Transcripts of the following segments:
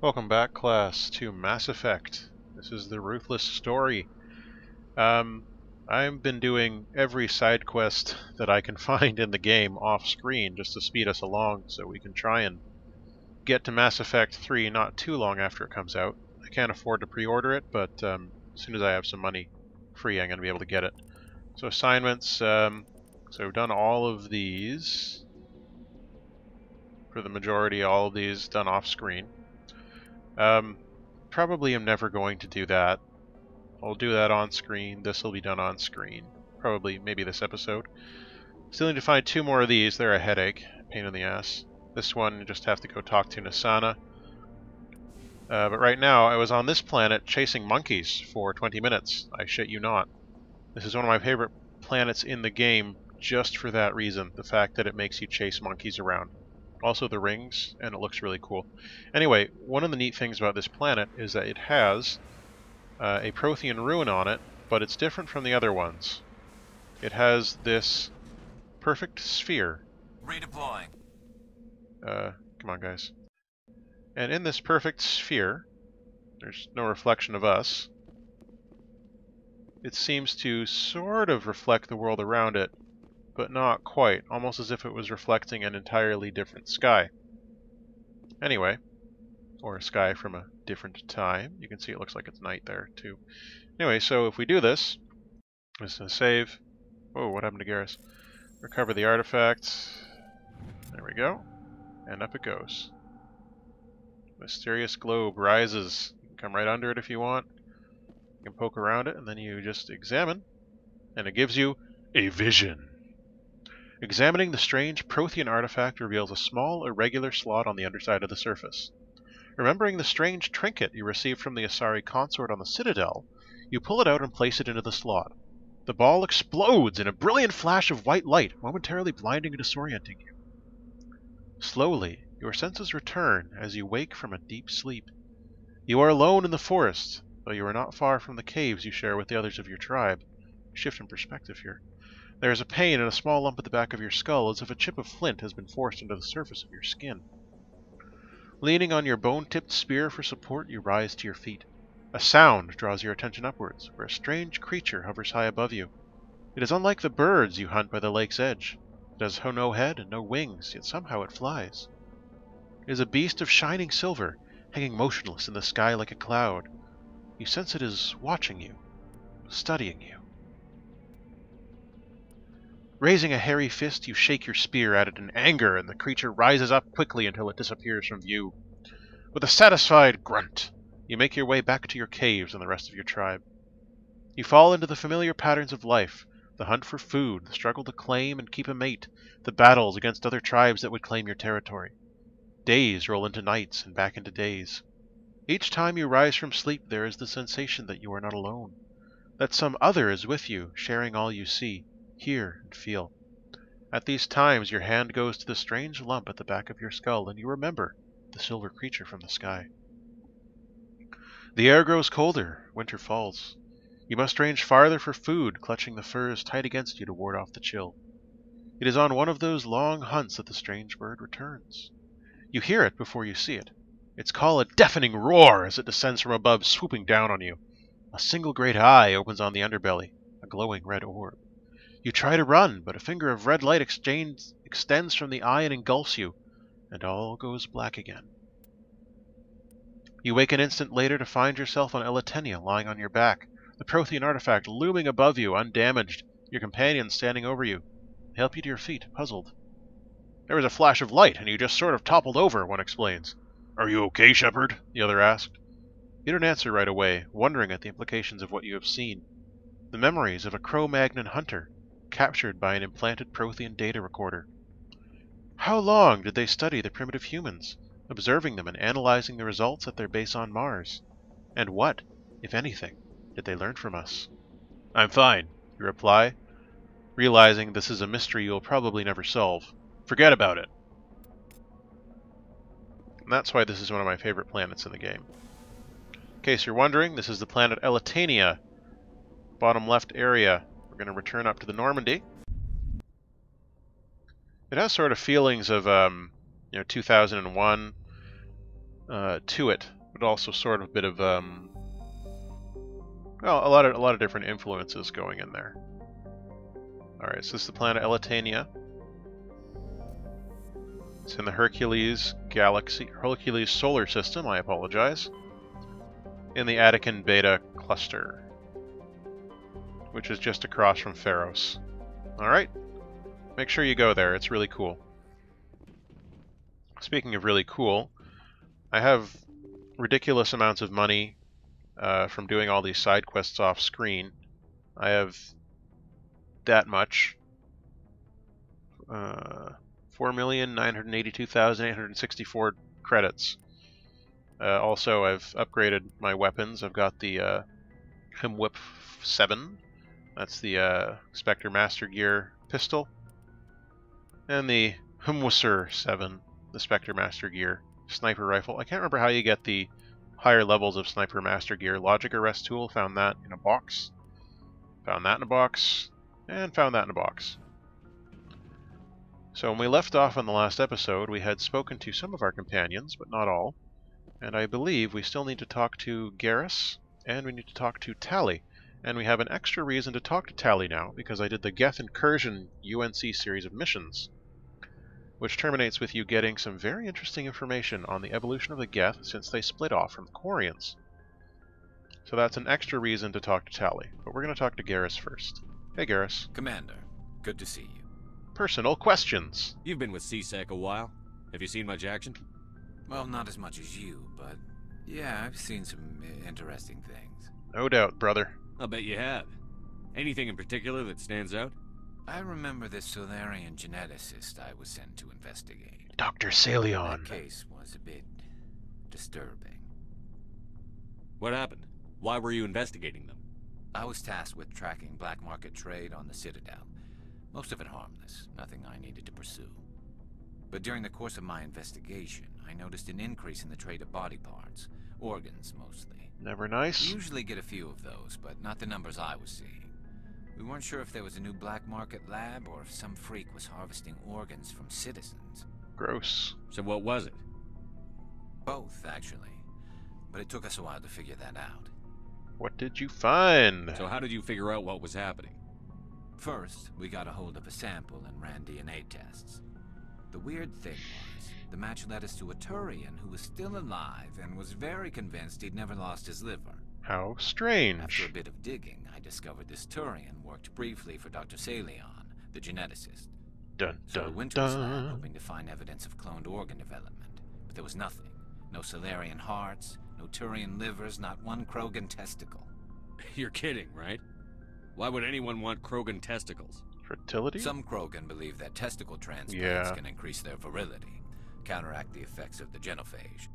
Welcome back, class, to Mass Effect. This is the Ruthless story. I've been doing every side quest that I can find in the game off-screen just to speed us along so we can try and get to Mass Effect 3 not too long after it comes out. I can't afford to pre-order it, but as soon as I have some money free, I'm going to be able to get it. So assignments, so we've done all of these. For the majority, all of these done off-screen. Probably am never going to do that. I'll do that on screen. This will be done on screen. Probably, maybe this episode. Still need to find two more of these. They're a headache. Pain in the ass. This one, you just have to go talk to Nasana. But right now, I was on this planet chasing monkeys for 20 minutes. I shit you not. This is one of my favorite planets in the game just for that reason. The fact that it makes you chase monkeys around. Also the rings, and it looks really cool. Anyway, one of the neat things about this planet is that it has a Prothean ruin on it, but it's different from the other ones. It has this perfect sphere. Redeploying. Come on, guys. And in this perfect sphere, there's no reflection of us. It seems to sort of reflect the world around it, but not quite, almost as if it was reflecting an entirely different sky. Anyway, or a sky from a different time. You can see it looks like it's night there, too. Anyway, so if we do this, I'm just going to save. Whoa, what happened to Garrus? Recover the artifact. There we go. And up it goes. Mysterious globe rises. You can come right under it if you want. You can poke around it, and then you just examine, and it gives you a vision. Examining the strange Prothean artifact reveals a small, irregular slot on the underside of the surface. Remembering the strange trinket you received from the Asari consort on the Citadel, you pull it out and place it into the slot. The ball explodes in a brilliant flash of white light, momentarily blinding and disorienting you. Slowly, your senses return as you wake from a deep sleep. You are alone in the forest, though you are not far from the caves you share with the others of your tribe. Shift in perspective here. There is a pain and a small lump at the back of your skull, as if a chip of flint has been forced into the surface of your skin. Leaning on your bone-tipped spear for support, you rise to your feet. A sound draws your attention upwards, where a strange creature hovers high above you. It is unlike the birds you hunt by the lake's edge. It has no head and no wings, yet somehow it flies. It is a beast of shining silver, hanging motionless in the sky like a cloud. You sense it is watching you, studying you. Raising a hairy fist, you shake your spear at it in anger, and the creature rises up quickly until it disappears from view. With a satisfied grunt, you make your way back to your caves and the rest of your tribe. You fall into the familiar patterns of life, the hunt for food, the struggle to claim and keep a mate, the battles against other tribes that would claim your territory. Days roll into nights and back into days. Each time you rise from sleep, there is the sensation that you are not alone, that some other is with you, sharing all you see, hear, and feel. At these times, your hand goes to the strange lump at the back of your skull, and you remember the silver creature from the sky. The air grows colder, winter falls. You must range farther for food, clutching the furs tight against you to ward off the chill. It is on one of those long hunts that the strange bird returns. You hear it before you see it. Its call a deafening roar as it descends from above, swooping down on you. A single great eye opens on the underbelly, a glowing red orb. You try to run, but a finger of red light extends from the eye and engulfs you, and all goes black again. You wake an instant later to find yourself on Eletania, lying on your back, the Prothean artifact looming above you, undamaged, your companions standing over you. They help you to your feet, puzzled. There was a flash of light, and you just sort of toppled over, one explains. Are you okay, Shepard? The other asked. You don't answer right away, wondering at the implications of what you have seen. The memories of a Cro-Magnon hunter, captured by an implanted Prothean data recorder. How long did they study the primitive humans, observing them and analyzing the results at their base on Mars? And what, if anything, did they learn from us? I'm fine, you reply, realizing this is a mystery you'll probably never solve. Forget about it. And that's why this is one of my favorite planets in the game. In case you're wondering, this is the planet Eletania, bottom left area. We're going to return up to the Normandy. It has sort of feelings of, 2001 to it. but also sort of a bit of well, a lot of different influences going in there. All right, so this is the planet Eletania. It's in the Hercules solar system. I apologize. In the Attican Beta cluster, which is just across from Pharos. All right, make sure you go there. It's really cool. Speaking of really cool, I have ridiculous amounts of money from doing all these side quests off screen. I have that much. 4,982,864 credits. Also, I've upgraded my weapons. I've got the Whip 7. That's the Spectre Master Gear pistol. And the Humwisser 7, the Spectre Master Gear sniper rifle. I can't remember how you get the higher levels of Sniper Master Gear. Logic Arrest Tool, found that in a box. Found that in a box. And found that in a box. So when we left off on the last episode, we had spoken to some of our companions, but not all. And I believe we still need to talk to Garrus, and we need to talk to Tali. And we have an extra reason to talk to Tali now, because I did the Geth Incursion UNC series of missions, which terminates with you getting some very interesting information on the evolution of the Geth since they split off from the Quarians. So that's an extra reason to talk to Tali, but we're going to talk to Garrus first. Hey Garrus. Commander, good to see you. Personal questions. You've been with CSEC a while. Have you seen much action? Well, not as much as you, but yeah, I've seen some interesting things. No doubt, brother. I'll bet you have. Anything in particular that stands out? I remember this Solarian geneticist I was sent to investigate. Dr. Salion. That case was a bit disturbing. What happened? Why were you investigating them? I was tasked with tracking black market trade on the Citadel. Most of it harmless, nothing I needed to pursue. But during the course of my investigation, I noticed an increase in the trade of body parts, organs mostly. Never nice. We usually get a few of those, but not the numbers I was seeing. We weren't sure if there was a new black market lab or if some freak was harvesting organs from citizens. Gross. So what was it? Both, actually. But it took us a while to figure that out. What did you find? So how did you figure out what was happening? First, we got a hold of a sample and ran DNA tests. The weird thing was, the match led us to a Turian who was still alive and was very convinced he'd never lost his liver. How strange. After a bit of digging, I discovered this Turian worked briefly for Dr. Salion, the geneticist. Dun, So I dun, went to his lab dun. hoping to find evidence of cloned organ development, but there was nothing. No Solarian hearts, no Turian livers, not one Krogan testicle. You're kidding, right? Why would anyone want Krogan testicles? Fertility? Some Krogan believe that testicle transplants Yeah. can increase their virility, counteract the effects of the genophage.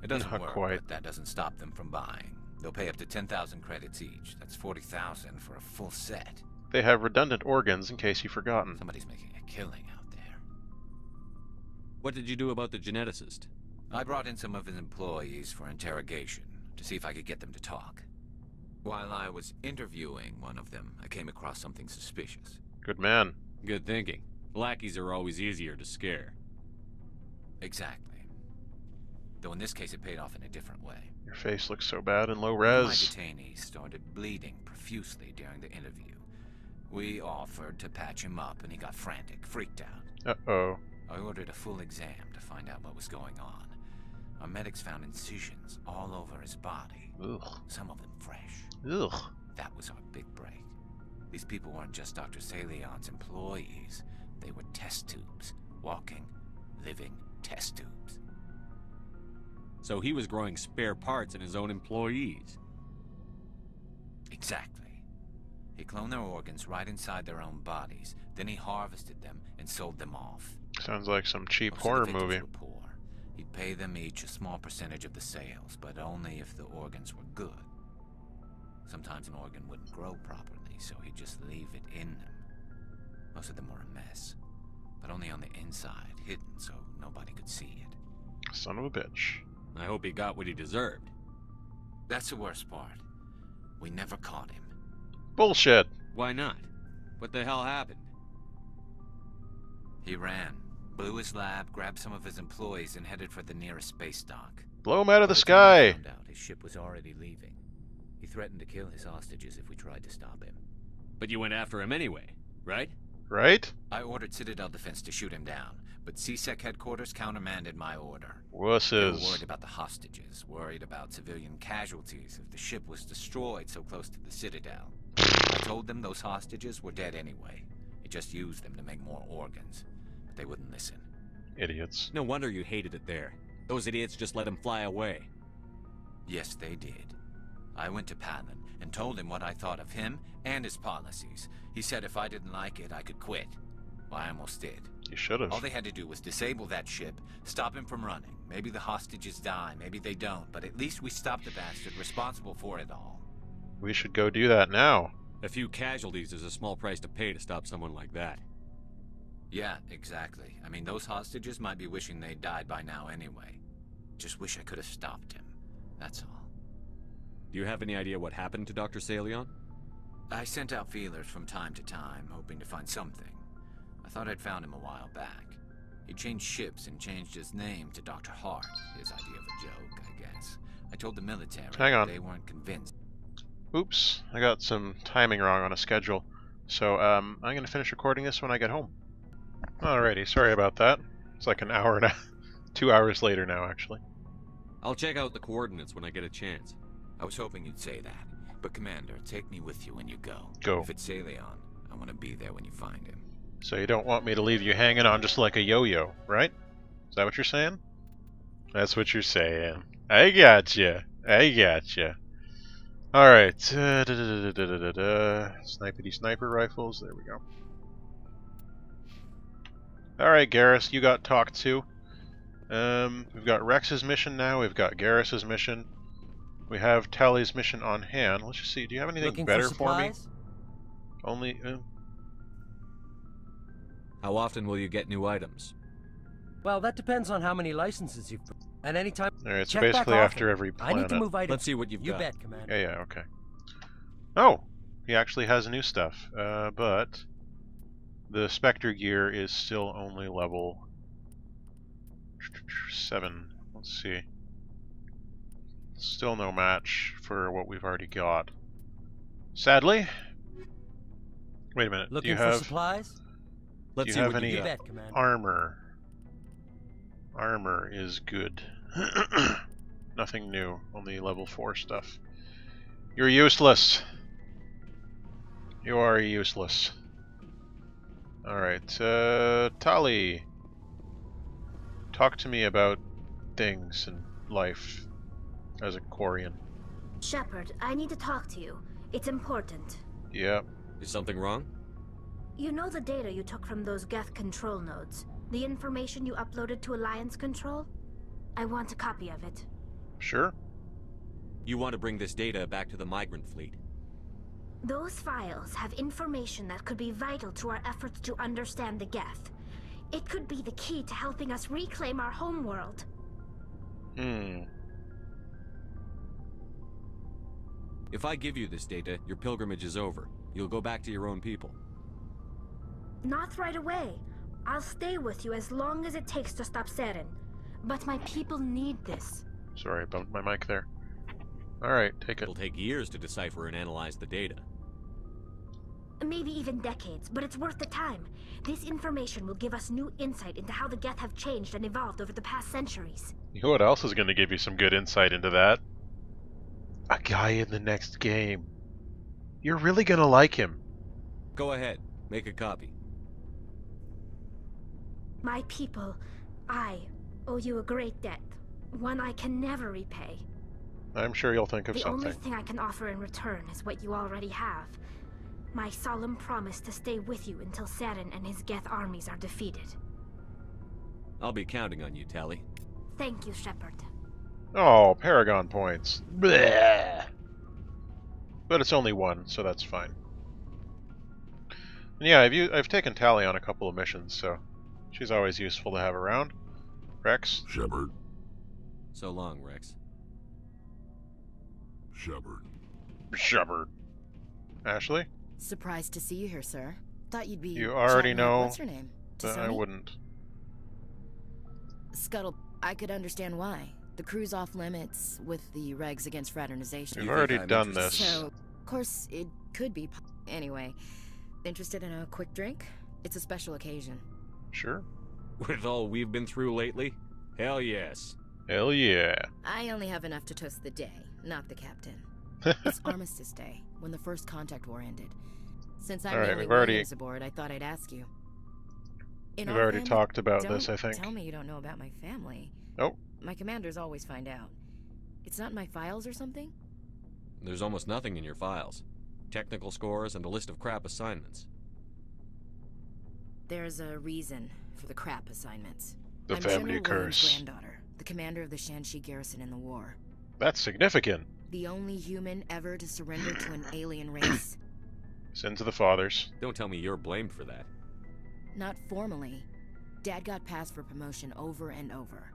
It doesn't Not work, quite. but that doesn't stop them from buying. They'll pay up to 10,000 credits each. That's 40,000 for a full set. They have redundant organs in case you've forgotten. Somebody's making a killing out there. What did you do about the geneticist? I brought in some of his employees for interrogation, to see if I could get them to talk. While I was interviewing one of them, I came across something suspicious. Good man. Good thinking. Lackeys are always easier to scare. Exactly. Though in this case it paid off in a different way. Your face looks so bad in low One of my res. detainees started bleeding profusely during the interview. We offered to patch him up and he got frantic, freaked out. Uh-oh. I ordered a full exam to find out what was going on. Our medics found incisions all over his body. Ugh. Some of them fresh. Ugh. That was our big break. These people weren't just Dr. Salion's employees. They were test tubes. Walking, living test tubes. So he was growing spare parts in his own employees. Exactly. He cloned their organs right inside their own bodies. Then he harvested them and sold them off. Sounds like some cheap Most of the horror victims movie. were poor. He'd pay them each a small percentage of the sales, but only if the organs were good. Sometimes an organ wouldn't grow properly, so he'd just leave it in them. Most of them were a mess, but only on the inside, hidden so nobody could see it. Son of a bitch. I hope he got what he deserved. That's the worst part. We never caught him. Bullshit. Why not? What the hell happened? He ran, blew his lab, grabbed some of his employees, and headed for the nearest space dock. Blow him out of the By time I sky! found out, his ship was already leaving. He threatened to kill his hostages if we tried to stop him. But you went after him anyway, right? Right? I ordered Citadel Defense to shoot him down, but CSEC headquarters countermanded my order. They were Wusses. worried about the hostages, worried about civilian casualties if the ship was destroyed so close to the Citadel. I told them those hostages were dead anyway. He just used them to make more organs. But they wouldn't listen. Idiots. No wonder you hated it there. Those idiots just let him fly away. Yes, they did. I went to Palin and told him what I thought of him and his policies. He said if I didn't like it, I could quit. Well, I almost did. You should have. All they had to do was disable that ship, stop him from running. Maybe the hostages die, maybe they don't, but at least we stopped the bastard responsible for it all. We should go do that now. A few casualties is a small price to pay to stop someone like that. Yeah, exactly. I mean, those hostages might be wishing they'd died by now anyway. Just wish I could have stopped him. That's all. Do you have any idea what happened to Dr. Salion? I sent out feelers from time to time, hoping to find something. I thought I'd found him a while back. He changed ships and changed his name to Dr. Hart. His idea of a joke, I guess. I told the military, Hang on. They weren't convinced. Oops, I got some timing wrong on a schedule. So, I'm gonna finish recording this when I get home. Alrighty, sorry about that. It's like an hour and a 2 hours later now, actually. I'll check out the coordinates when I get a chance. I was hoping you'd say that. But Commander, take me with you when you go. Go. If it's Salion, I want to be there when you find him. So you don't want me to leave you hanging on just like a yo-yo, right? Is that what you're saying? That's what you're saying. I gotcha. I gotcha. Alright. Snipety sniper rifles. There we go. Alright, Garrus, you got talked to. We've got Wrex's mission now. We've got Garrus's mission. We have Tali's mission on hand. Let's just see. Do you have anything Looking better for for me? supplies? Only... How often will you get new items? Well, that depends on how many licenses you've... And anytime... Alright, so Check back basically often. after every I planet. need to move items. Let's see what you've You got. bet, Commander. Yeah, okay. Oh! He actually has new stuff. But... the Spectre gear is still only level... 7. Let's see. Still no match for what we've already got. Sadly. Wait a minute. Do Looking you for have supplies? Let's you see have what any- you You got. bet, Commander. armor? Armor is good. Nothing new. Only level 4 stuff. You're useless. You are useless. Alright, Tali. Talk to me about things and life as a Quarian. Shepard, I need to talk to you. It's important. Yep. Is something wrong? You know the data you took from those Geth control nodes? The information you uploaded to Alliance Control? I want a copy of it. Sure. You want to bring this data back to the migrant fleet. Those files have information that could be vital to our efforts to understand the Geth. It could be the key to helping us reclaim our homeworld. If I give you this data, your pilgrimage is over. You'll go back to your own people. Not right away. I'll stay with you as long as it takes to stop Seren. But my people need this. Sorry, I bumped my mic there. Alright, take it. It'll take years to decipher and analyze the data. Maybe even decades, but it's worth the time. This information will give us new insight into how the Geth have changed and evolved over the past centuries. You know what else is going to give you some good insight into that? A guy in the next game. You're really going to like him. Go ahead. Make a copy. My people, I owe you a great debt. One I can never repay. I'm sure you'll think of The something. only thing I can offer in return is what you already have. My solemn promise to stay with you until Seren and his Geth armies are defeated. I'll be counting on you, Tali. Thank you, Shepard. Oh, Paragon points. Bleh. But it's only one, so that's fine. And yeah, I've taken Tali on a couple of missions, so she's always useful to have around. Wrex? Shepard. So long, Wrex. Shepard. Shepard. Ashley? Surprised to see you here, sir. Thought you'd be. You already chatting know with what's her name? I Tisoni? wouldn't. Scuttle. I could understand why. The crew's off limits with the regs against fraternization. We've think already I'm done interested? this. So, of course, it could be. Anyway, interested in a quick drink? It's a special occasion. Sure. With all we've been through lately? Hell yes. Hell yeah. I only have enough to toast the day, not the captain. It's Armistice Day, when the first contact war ended. Since I'm Alright, the only we've already- Williams aboard, I thought I'd ask you. In We've our already family- talked about don't this, I think. Tell me you don't know about my family. Nope. My commanders always find out. It's not in my files or something? There's almost nothing in your files. Technical scores and a list of crap assignments. There's a reason for the crap assignments. The I'm family General Williams' curse. granddaughter, the commander of the Shanxi garrison in the war. That's significant. The only human ever to surrender to an alien race. Sins of the fathers. Don't tell me you're blamed for that. Not formally. Dad got passed for promotion over and over.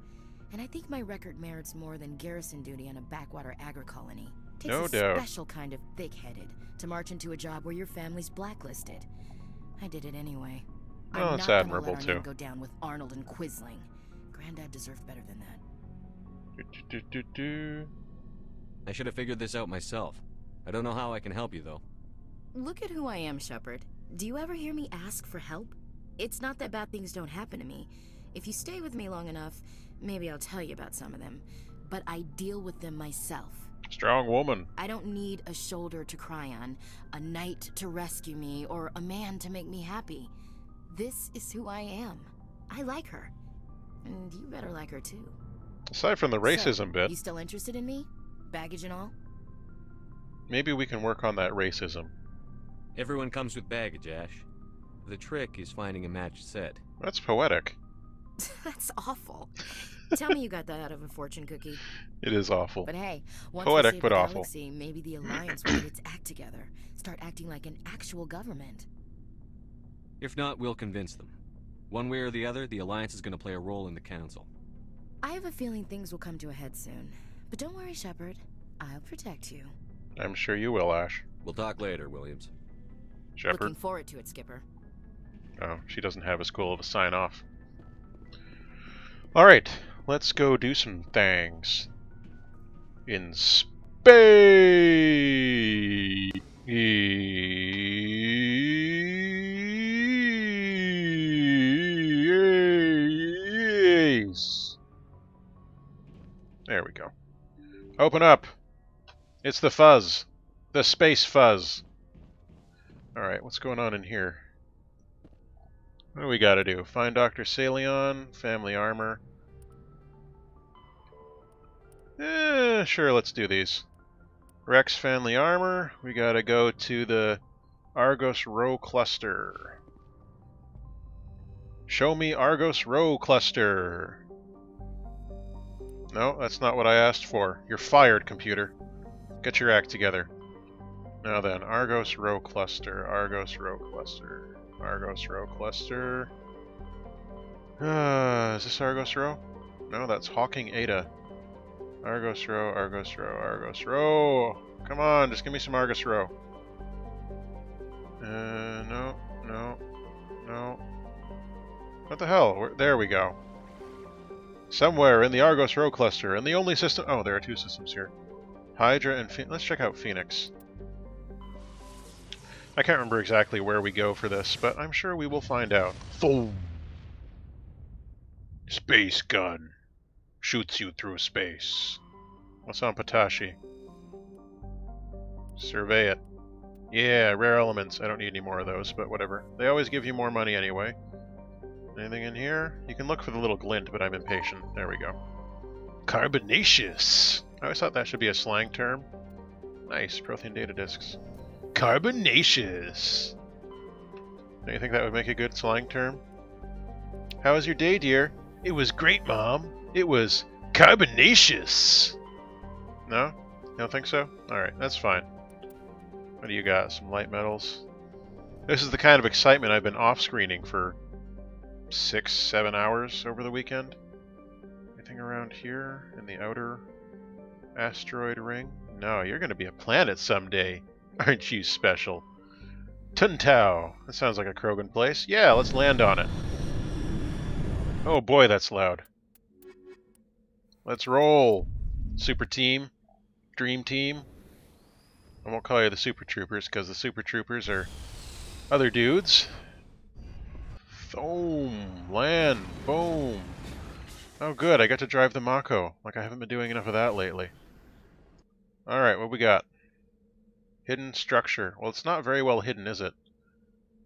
And I think my record merits more than garrison duty on a backwater agri-colony. Takes No a doubt. special kind of thick-headed to march into a job where your family's blacklisted. I did it anyway. Well, I'm it's not admirable, gonna let our name too. go down with Arnold and Quisling. Granddad deserved better than that. Do. I should have figured this out myself. I don't know how I can help you, though. Look at who I am, Shepard. Do you ever hear me ask for help? It's not that bad things don't happen to me. If you stay with me long enough, maybe I'll tell you about some of them. But I deal with them myself. Strong woman. I don't need a shoulder to cry on, a knight to rescue me, or a man to make me happy. This is who I am. I like her. And you better like her too. Aside from the racism So, bit, you still interested in me? Baggage and all? maybe we can work on that racism. Everyone comes with baggage, Ash. The trick is finding a matched set. That's poetic. That's awful. Tell me you got that out of a fortune cookie. It is awful. But hey, once Poetic, we save but the awful. galaxy, maybe the Alliance will get its act together. Start acting like an actual government. If not, we'll convince them. One way or the other, the Alliance is going to play a role in the Council. I have a feeling things will come to a head soon. But don't worry, Shepard. I'll protect you. I'm sure you will, Ash. We'll talk later, Williams. Shepard. Looking forward to it, Skipper. Oh, she doesn't have as cool of a sign off. Alright, let's go do some things. In space. There we go. Open up. It's the fuzz. The space fuzz. Alright, what's going on in here? What do we gotta do? Find Dr. Salion, family armor. Sure, let's do these. Wrex family armor. We gotta go to the Argos Row cluster. Show me Argos Row cluster. No, that's not what I asked for. You're fired, computer. Get your act together. Now then, Argos Row cluster, Argos Row cluster, Argos Row cluster. Is this Argos Row? No, that's Hawking Ada. Argos Row, Argos Row, Argos Row. Come on, just give me some Argos Row. No. What the hell? There we go. Somewhere in the Argos Row cluster, and the only system. Oh, there are two systems here. Hydra and Let's check out Phoenix. I can't remember exactly where we go for this, but I'm sure we will find out. Boom! Space gun. Shoots you through space. What's on Patashi? Survey it. Yeah, rare elements. I don't need any more of those, but whatever. They always give you more money anyway. Anything in here? You can look for the little glint, but I'm impatient. There we go. Carbonaceous! I always thought that should be a slang term. Nice, Prothean data discs. Carbonaceous! Don't you think that would make a good slang term? How was your day, dear? It was great, Mom. It was carbonaceous! No? You don't think so? Alright, that's fine. What do you got? Some light metals? This is the kind of excitement I've been off-screening for 6-7 hours over the weekend. Anything around here in the outer asteroid ring? No, you're going to be a planet someday. Aren't you special? Tuntao. That sounds like a Krogan place. Yeah, let's land on it. Oh boy, that's loud. Let's roll. Super team. Dream team. I won't call you the Super Troopers, because the Super Troopers are other dudes. Boom. Land. Boom. Oh good, I got to drive the Mako. Like I haven't been doing enough of that lately. Alright, what we got? Hidden structure. Well, it's not very well hidden, is it?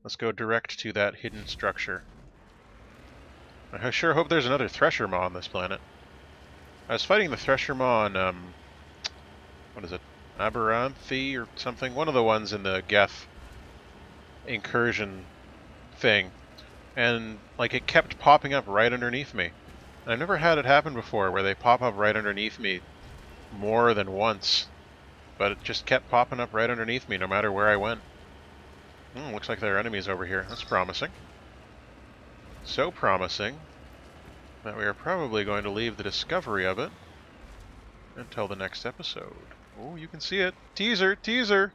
Let's go direct to that hidden structure. I sure hope there's another Thresher Maw on this planet. I was fighting the Thresher Maw on, what is it? Aberranthe or something? One of the ones in the Geth incursion thing. And, like, it kept popping up right underneath me. And I've never had it happen before, where they pop up right underneath me more than once. But it just kept popping up right underneath me, no matter where I went. Looks like there are enemies over here. That's promising. So promising that we are probably going to leave the discovery of it until the next episode. Oh, you can see it. Teaser! Teaser!